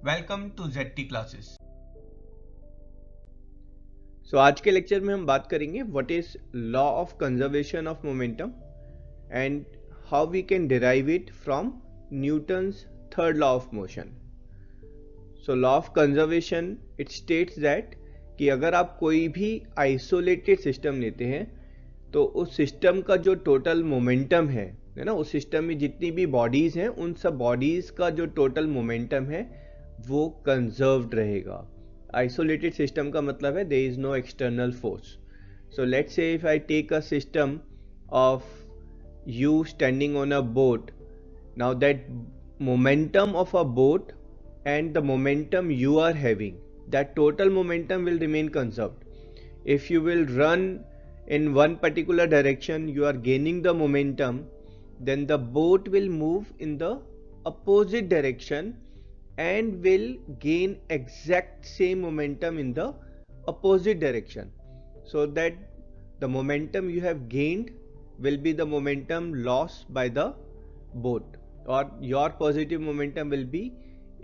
Welcome to ZT classes. So आज के lecture में हम बात करेंगे what is law of conservation of momentum and how we can derive it from Newton's third law of motion. So law of conservation it states that कि अगर आप कोई भी आइसोलेटेड सिस्टम लेते हैं तो उस सिस्टम का जो टोटल मोमेंटम है ना, उस सिस्टम में जितनी भी बॉडीज हैं उन सब बॉडीज का जो टोटल मोमेंटम है वो कंजर्व्ड रहेगा। आइसोलेटेड सिस्टम का मतलब है there is no external force. So let's say if I take a system of you standing on a boat. Now that momentum of a boat and the momentum you are having, that total momentum will remain conserved. If you will run in one particular direction, you are gaining the momentum, then the boat will move in the opposite direction and will gain exact same momentum in the opposite direction, so that the momentum you have gained will be the momentum lost by the boat, or your positive momentum will be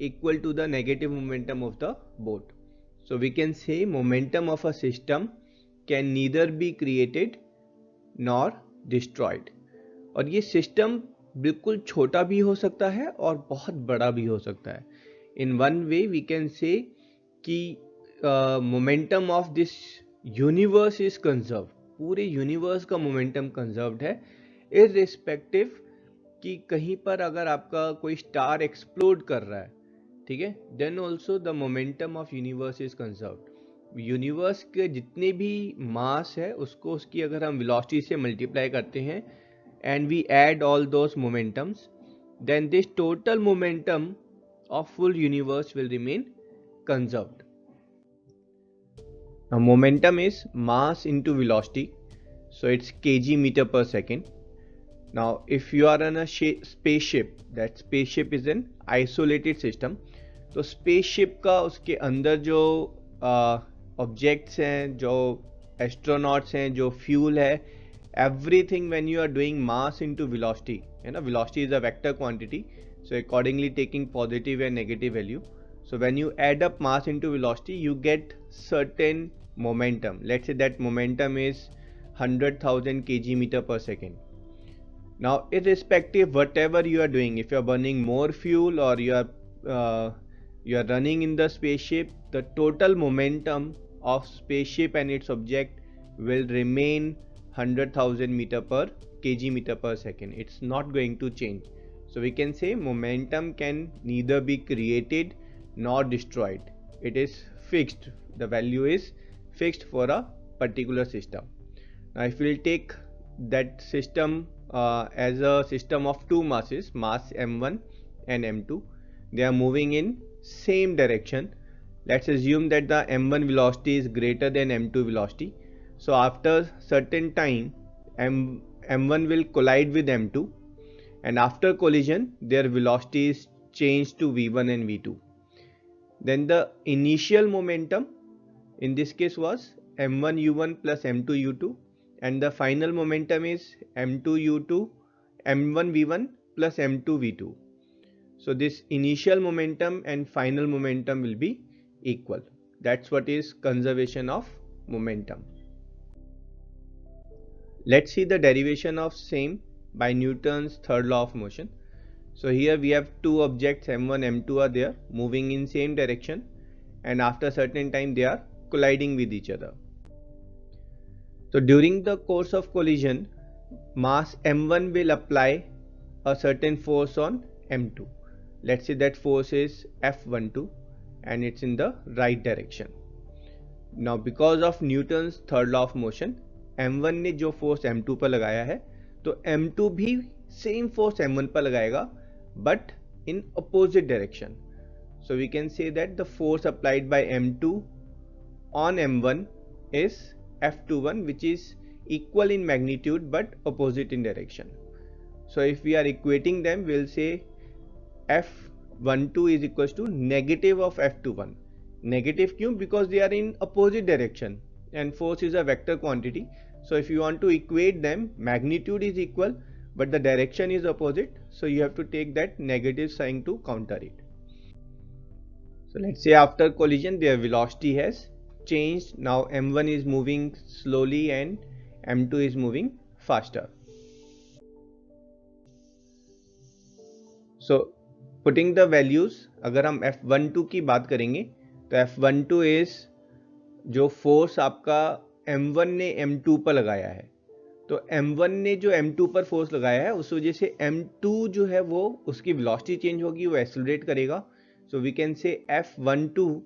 equal to the negative momentum of the boat. So we can say momentum of a system can neither be created nor destroyed. और ये system बिल्कुल छोटा भी हो सकता है और बहुत बड़ा भी हो सकता है. In one way we can say कि momentum of this universe is conserve. पूरे यूनिवर्स का मोमेंटम कंजर्व्ड है, इररिस्पेक्टिव कि कहीं पर अगर आपका कोई स्टार एक्सप्लोड कर रहा है, ठीक है, then also the momentum of universe is conserved. Universe के जितने भी मास है उसको उसकी अगर हम वेलोसिटी से मल्टीप्लाई करते हैं and we add all those momentums, then this total momentum of full universe will remain conserved. Now momentum is mass into velocity, so it's kg meter per second. Now if you are on a spaceship, that spaceship is an isolated system, तो spaceship का उसके अंदर जो objects हैं, जो astronauts हैं, जो fuel है, everything when you are doing mass into velocity, है ना, velocity is a vector quantity, so accordingly taking positive and negative value, so when you add up mass into velocity you get certain momentum. Let's say that momentum is 100,000 kg meter per second. Now irrespective whatever you are doing, if you are burning more fuel or you are running in the spaceship, the total momentum of spaceship and its object will remain 100,000 meter per kg meter per second. It's not going to change. So we can say momentum can neither be created nor destroyed. It is fixed. The value is fixed for a particular system. Now if we'll take that system as a system of two masses, mass m1 and m2, they are moving in same direction. Let's assume that the m1 velocity is greater than m2 velocity. So after certain time m1 will collide with m2, and after collision their velocity is changed to v1 and v2. Then the initial momentum in this case was m1 u1 plus m2 u2, and the final momentum is m2 u2 m1 v1 plus m2 v2. So this initial momentum and final momentum will be equal. That's what is conservation of momentum. Let's see the derivation of same by Newton's third law of motion. So here we have two objects m1 m2 are there moving in same direction, and after certain time they are colliding with each other. So during the course of collision, mass m1 will apply a certain force on m2. Let's say that force is F12 and it's in the right direction. Now because of Newton's third law of motion, m1 ने जो force m2 पर लगाया है तो m2 भी same force m1 पर लगाएगा but in opposite direction. So we can say that the force applied by m2 on m1 is F21, which is equal in magnitude but opposite in direction. So if we are equating them, we will say F12 is equals to negative of F21. Negative क्यों? Because they are in opposite direction and force is a vector quantity. So if you want to equate them, magnitude is equal but the direction is opposite, so you have to take that negative sign to counter it. So let's say after collision their velocity has changed. Now m1 is moving slowly and m2 is moving faster. So putting the values, अगर हम F12 की बात करेंगे तो F12 is जो force आपका M1 ने M2 पर लगाया है, तो M1 ने जो M2 पर फोर्स लगाया है उस वजह से M2 जो है वो उसकी वेलोसिटी चेंज होगी, वो एक्सेलरेट करेगा. सो we can say F12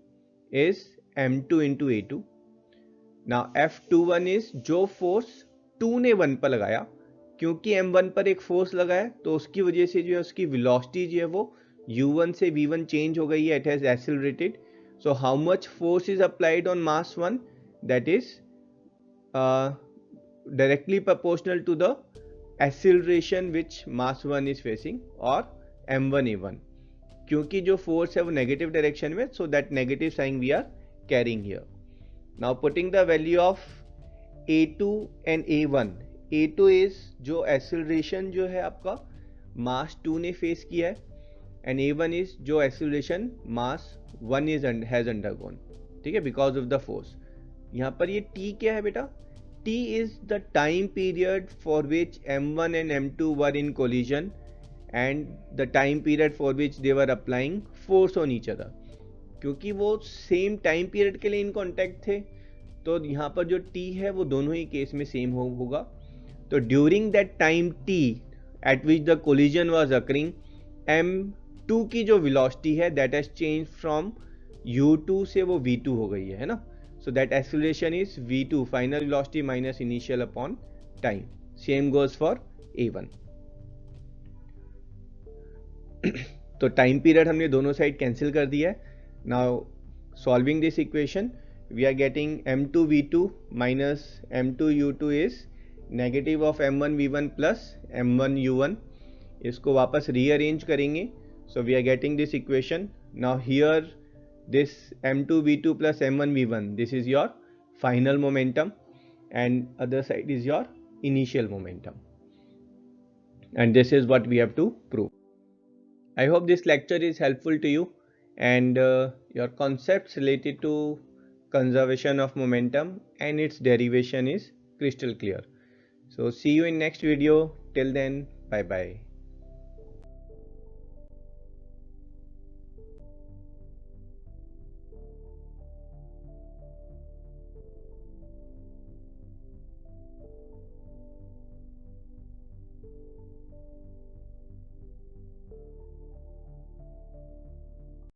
is M2 into A2. Now F21 is जो फोर्स 2 ने 1 पर लगाया, क्योंकि M1 पर एक फोर्स लगा है तो उसकी वजह से जो है उसकी वेलोसिटी जो है वो U1 से V1 चेंज हो गई है, it has accelerated. So how much force is applied on mass 1? That is directly proportional to the acceleration which mass 1 is facing, or m1a1. क्योंकि जो force है वो negative direction में, so that negative sign we are carrying here. Now putting the value of a2 and a1. a2 is जो acceleration जो है आपका mass 2 ने face किया है, and a1 is जो acceleration mass 1 is has undergone, ठीक है, because of the force. यहाँ पर ये t क्या है बेटा? t is the time period for which m1 and m2 were in collision and the time period for which they were applying force on each other. क्योंकि वो same time period के लिए इन कॉन्टैक्ट थे, तो यहाँ पर जो t है वो दोनों ही केस में सेम होगा. तो during that time t eight which the collision was occurring, m2 की जो वेलोसिटी है that has change from u2 से वो v2 हो गई है ना. So that acceleration is v2 final velocity minus initial upon time. Same goes for a1. तो टाइम पीरियड हमने दोनों साइड कैंसिल कर दिया है. Now solving this equation we are getting m2 v2 minus m2 u2 is negative of m1 v1 plus m1 u1. इसको वापस rearrange करेंगे, so we are getting this equation. Now here this m2 v2 plus m1 v1, this is your final momentum and other side is your initial momentum, and this is what we have to prove. I hope this lecture is helpful to you and your concepts related to conservation of momentum and its derivation is crystal clear. So see you in next video. Till then, bye bye.